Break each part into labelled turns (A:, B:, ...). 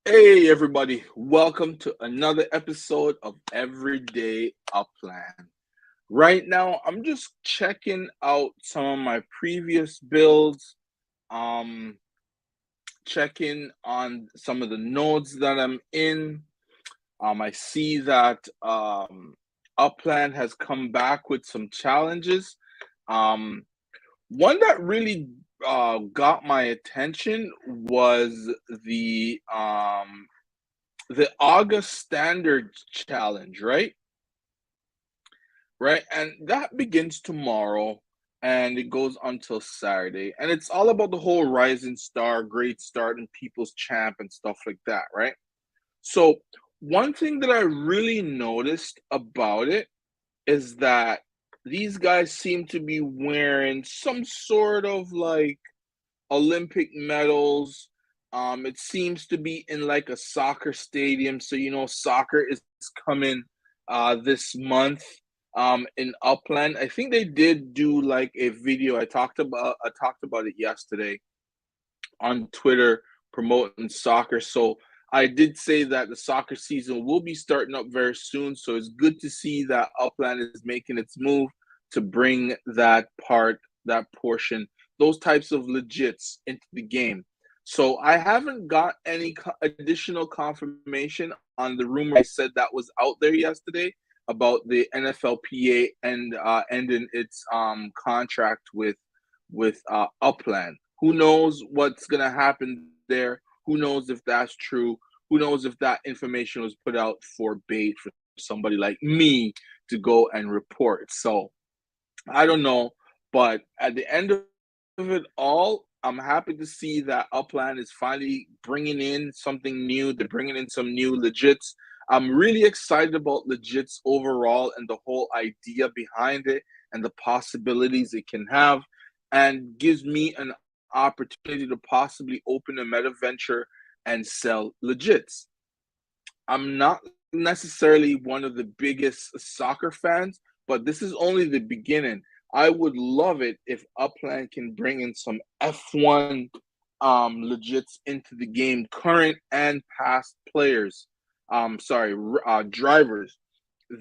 A: Hey everybody, welcome to another episode of Everyday Upland. Right now, I'm just checking out some of my previous builds, um, checking on some of the nodes that I'm in. I see that Upland has come back with some challenges. Um, One that really got my attention was the um, the August Standard Challenge, right? Right, and that begins tomorrow, and it goes until Saturday, and it's all about the whole Rising Star, Great Start, and People's Champ and stuff like that, right? So one thing that I really noticed about it is that these guys seem to be wearing some sort of like Olympic medals. It seems to be in like a soccer stadium. So soccer is coming this month in Upland. I think they did do like a video. I talked about it yesterday on Twitter promoting soccer. So I did say that the soccer season will be starting up very soon. So it's good to see that Upland is making its move to bring that portion, those types of legits into the game. So I haven't got any additional confirmation on the rumor I said that was out there yesterday about the NFLPA and ending its contract with Upland. Who knows what's gonna happen there? Who knows if that's true? Who knows if that information was put out for bait for somebody like me to go and report? So I don't know, but at the end of it all, I'm happy to see that Upland is finally bringing in something new. They're bringing in some new legits. I'm really excited about legits overall and the whole idea behind it and the possibilities it can have, and gives me an opportunity to possibly open a meta venture and sell legits. I'm not necessarily one of the biggest soccer fans, but this is only the beginning. I would love it if Upland can bring in some F1 legits into the game, current and past players. Drivers.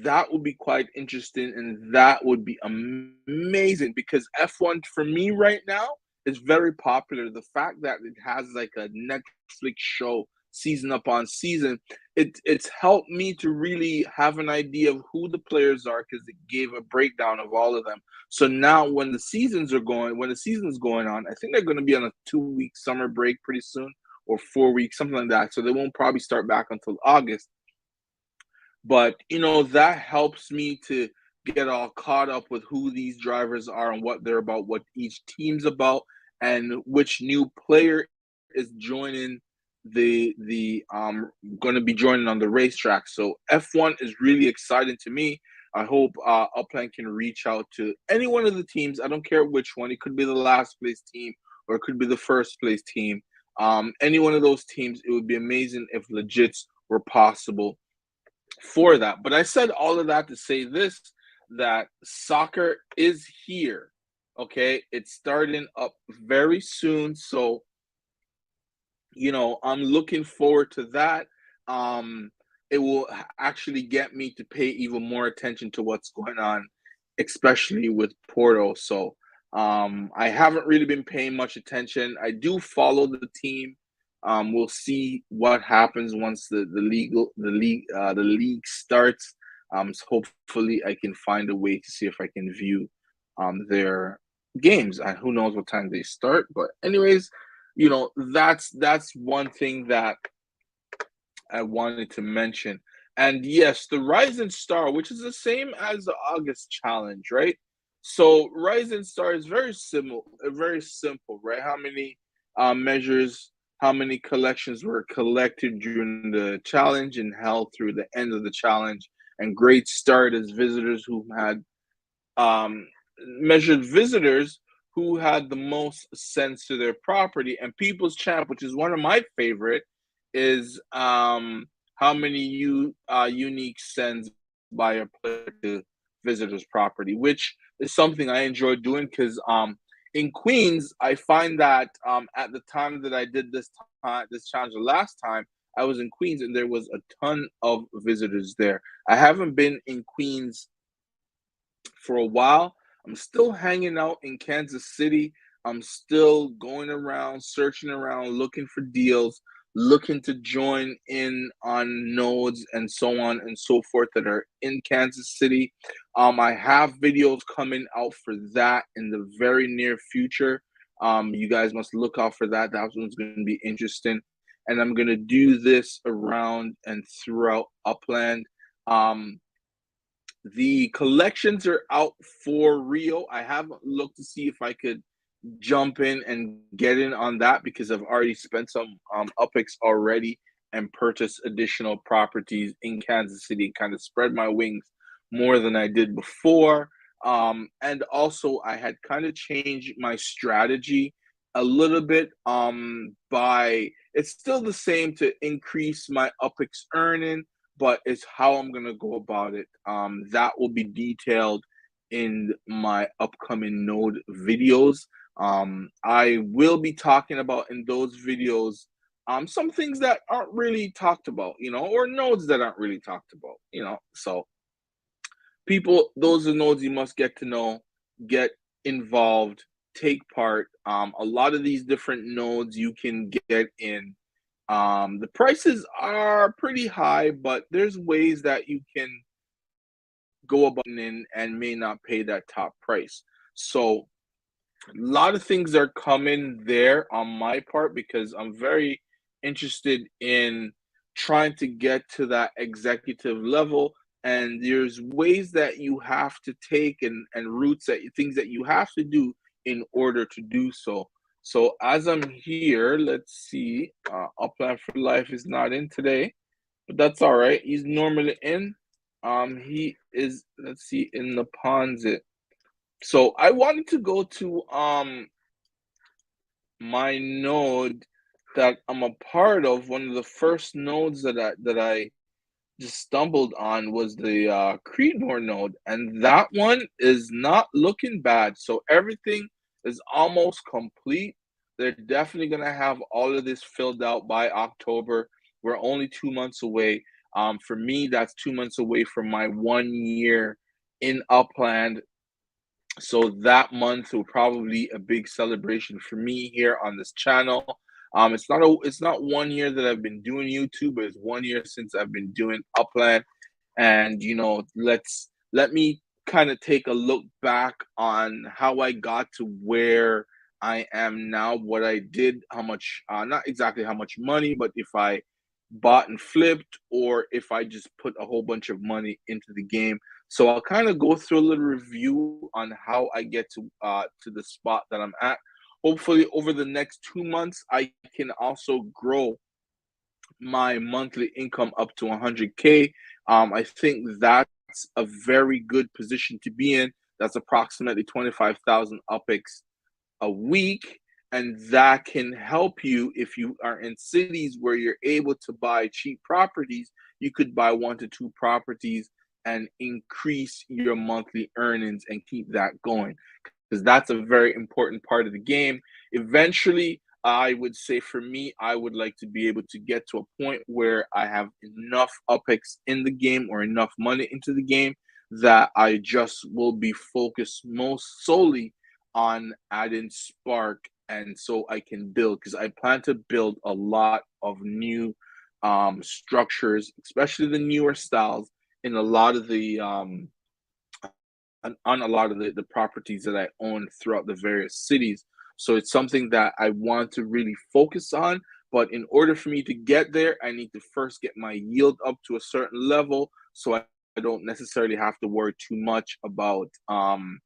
A: That would be quite interesting, and that would be amazing because F1 for me right now is very popular. The fact that it has like a Netflix show season upon season, it's helped me to really have an idea of who the players are because it gave a breakdown of all of them. So now when the season's going on, I think they're going to be on a 2 week summer break pretty soon, or 4 weeks, something like that. So they won't probably start back until August. But that helps me to get all caught up with who these drivers are and what they're about, what each team's about, and which new player is joining the going to be joining on the racetrack. So F1 is really exciting to me. I hope Upland can reach out to any one of the teams. I don't care which one. It could be the last place team or it could be the first place team. Any one of those teams, it would be amazing if legits were possible for that. But I said all of that to say this, that soccer is here. Okay. It's starting up very soon. So, I'm looking forward to that. Um, it will actually get me to pay even more attention to what's going on, especially with Porto. So, I haven't really been paying much attention. I do follow the team. We'll see what happens once the league starts. So hopefully, I can find a way to see if I can view their games. And who knows what time they start? But anyways, that's one thing that I wanted to mention. And yes, the Rising Star, which is the same as the August challenge, right? So Rising Star is very simple, right? How many measures, how many collections were collected during the challenge and held through the end of the challenge. And Great Start is visitors who had um, measured visitors who had the most sense to their property. And People's Champ, which is one of my favorite, is how many unique sends by a player to visitors' property, which is something I enjoy doing because in Queens, I find that at the time that I did this challenge the last time, I was in Queens and there was a ton of visitors there. I haven't been in Queens for a while. I'm still hanging out in Kansas City. I'm still going around, searching around, looking for deals, looking to join in on nodes and so on and so forth that are in Kansas City. I have videos coming out for that in the very near future. You guys must look out for that. That one's going to be interesting. And I'm going to do this around and throughout Upland. Um, the collections are out for Rio. I haven't looked to see if I could jump in and get in on that because I've already spent some UPIX already and purchased additional properties in Kansas City, kind of spread my wings more than I did before. And also, I had kind of changed my strategy a little bit by it's still the same to increase my UPIX earning, but it's how I'm gonna go about it. That will be detailed in my upcoming node videos. I will be talking about in those videos some things that aren't really talked about, or nodes that aren't really talked about. So people, those are nodes you must get to know, get involved, take part. A lot of these different nodes you can get in. The prices are pretty high, but there's ways that you can go about in and may not pay that top price. So a lot of things are coming there on my part because I'm very interested in trying to get to that executive level. And there's ways that you have to take and routes that things that you have to do in order to do so. So as I'm here, let's see. Upland for Life is not in today, but that's all right. He's normally in. He is. Let's see in the Ponzit. So I wanted to go to my node that I'm a part of. One of the first nodes that I just stumbled on was the Creedmoor node, and that one is not looking bad. So everything is almost complete. They're definitely gonna have all of this filled out by October. We're only 2 months away. For me, that's 2 months away from my 1 year in Upland, so that month will probably be a big celebration for me here on this channel. It's not 1 year that I've been doing YouTube, but it's 1 year since I've been doing Upland. And let me kind of take a look back on how I got to where I am now, what I did, how much, not exactly how much money, but if I bought and flipped or if I just put a whole bunch of money into the game. So I'll kind of go through a little review on how I get to the spot that I'm at. Hopefully, over the next 2 months, I can also grow my monthly income up to 100K. I think that's a very good position to be in. That's approximately 25,000 UPIX a week, and that can help you if you are in cities where you're able to buy cheap properties. You could buy 1 to 2 properties and increase your monthly earnings and keep that going, because that's a very important part of the game. Eventually, I would say for me, I would like to be able to get to a point where I have enough UPIX in the game or enough money into the game that I just will be focused most solely on adding Spark, and so I can build, because I plan to build a lot of new structures, especially the newer styles in a lot of the on a lot of the properties that I own throughout the various cities. So it's something that I want to really focus on. But in order for me to get there, I need to first get my yield up to a certain level, so I don't necessarily have to worry too much about um,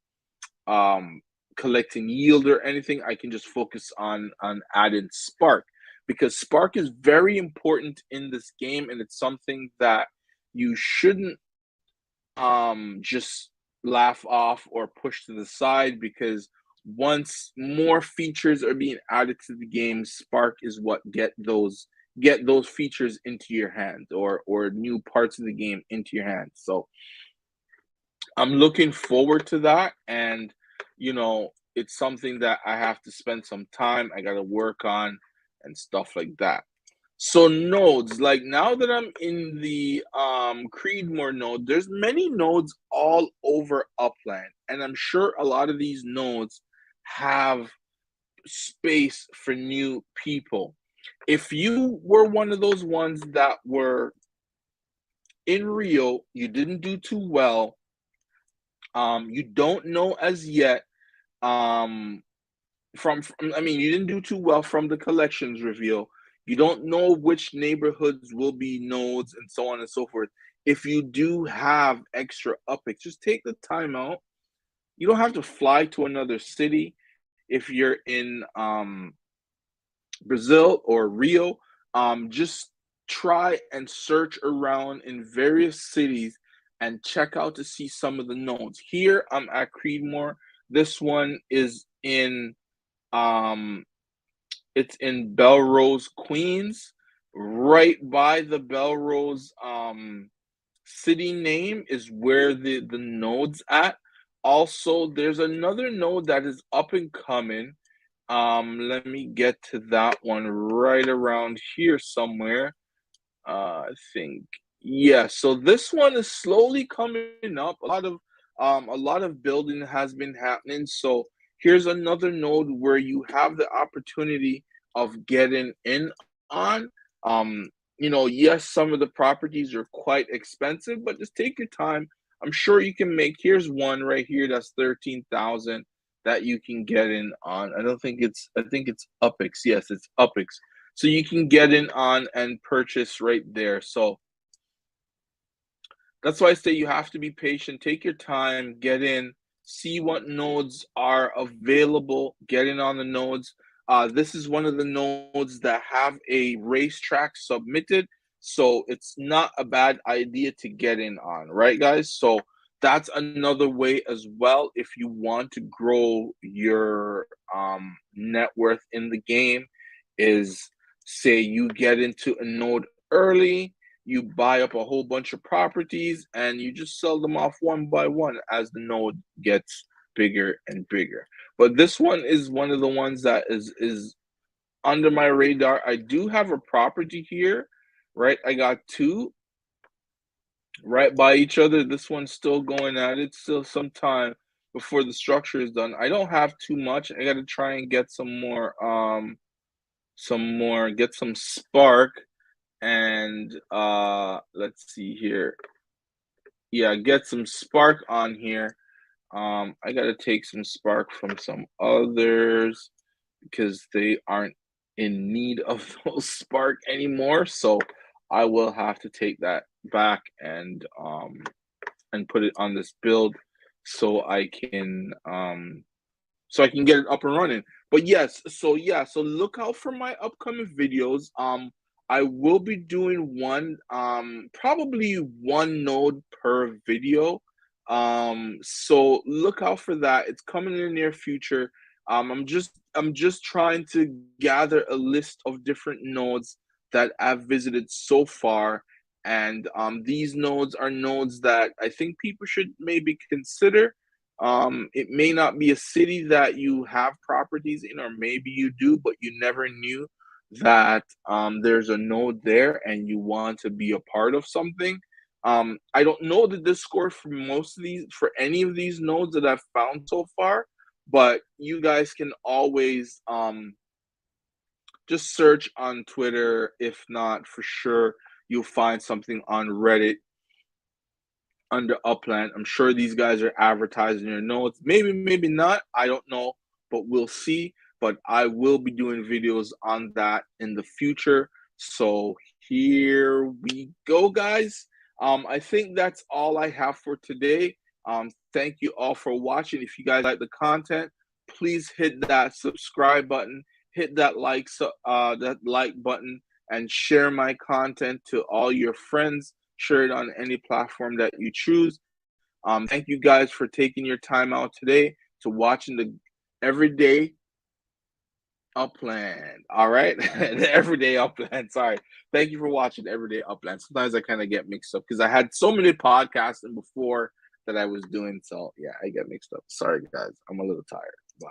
A: collecting yield or anything. I can just focus on adding Spark, because Spark is very important in this game, and it's something that you shouldn't just laugh off or push to the side, because once more features are being added to the game, Spark is what get those features into your hands, or new parts of the game into your hands. So I'm looking forward to that, and it's something that I have to spend some time. I got to work on and stuff like that. So nodes, like now that I'm in the Creedmoor node, there's many nodes all over Upland, and I'm sure a lot of these nodes have space for new people. If you were one of those ones that were in Rio, you didn't do too well, you don't know as yet, um, I mean, you didn't do too well from the collections reveal. You don't know which neighborhoods will be nodes and so on and so forth. If you do have extra upicks, just take the time out. You don't have to fly to another city if you're in Brazil or Rio. Just try and search around in various cities and check out to see some of the nodes. Here I'm at Creedmoor. This one is in um it's in Belrose, Queens, right by the Belrose city name is where the node's at. Also, there's another node that is up and coming. Let me get to that one right around here somewhere. I think, yeah. So this one is slowly coming up. A lot of building has been happening. So here's another node where you have the opportunity of getting in on. Um, yes, some of the properties are quite expensive, but just take your time. I'm sure you can make. Here's one right here that's 13,000 that you can get in on. I think it's Upix. Yes, it's Upix. So you can get in on and purchase right there. So that's why I say you have to be patient. Take your time, get in, see what nodes are available, get in on the nodes. This is one of the nodes that have a racetrack submitted, so it's not a bad idea to get in on, right, guys? So that's another way as well if you want to grow your net worth in the game. Is say you get into a node early, you buy up a whole bunch of properties and you just sell them off one by one as the node gets bigger and bigger. But this one is one of the ones that is under my radar. I do have a property here, right? I got two right by each other. This one's still going at it, still some time before the structure is done. I don't have too much. I got to try and get get some spark and let's see here. Yeah, get some spark on here. I gotta take some spark from some others because they aren't in need of those spark anymore. So I will have to take that back and put it on this build so I can get it up and running. But yes, so yeah, so look out for my upcoming videos. I will be doing one, probably one node per video. So look out for that. It's coming in the near future. I'm just trying to gather a list of different nodes that I've visited so far. And these nodes are nodes that I think people should maybe consider. It may not be a city that you have properties in, or maybe you do, but you never knew that there's a node there and you want to be a part of something. I don't know the Discord for any of these nodes that I've found so far, but you guys can always just search on Twitter. If not, for sure, you'll find something on Reddit under Upland. I'm sure these guys are advertising their notes. Maybe, maybe not. I don't know, but we'll see. But I will be doing videos on that in the future. So here we go, guys. I think that's all I have for today. Thank you all for watching. If you guys like the content, please hit that subscribe button, hit that that like button, and share my content to all your friends. Share it on any platform that you choose. Thank you guys for taking your time out today to watching the Everyday Upland. All right, the Everyday Upland. Sorry. Thank you for watching Everyday Upland. Sometimes I kind of get mixed up because I had so many podcasts and before that I was doing. So yeah, I get mixed up. Sorry, guys. I'm a little tired. Bye.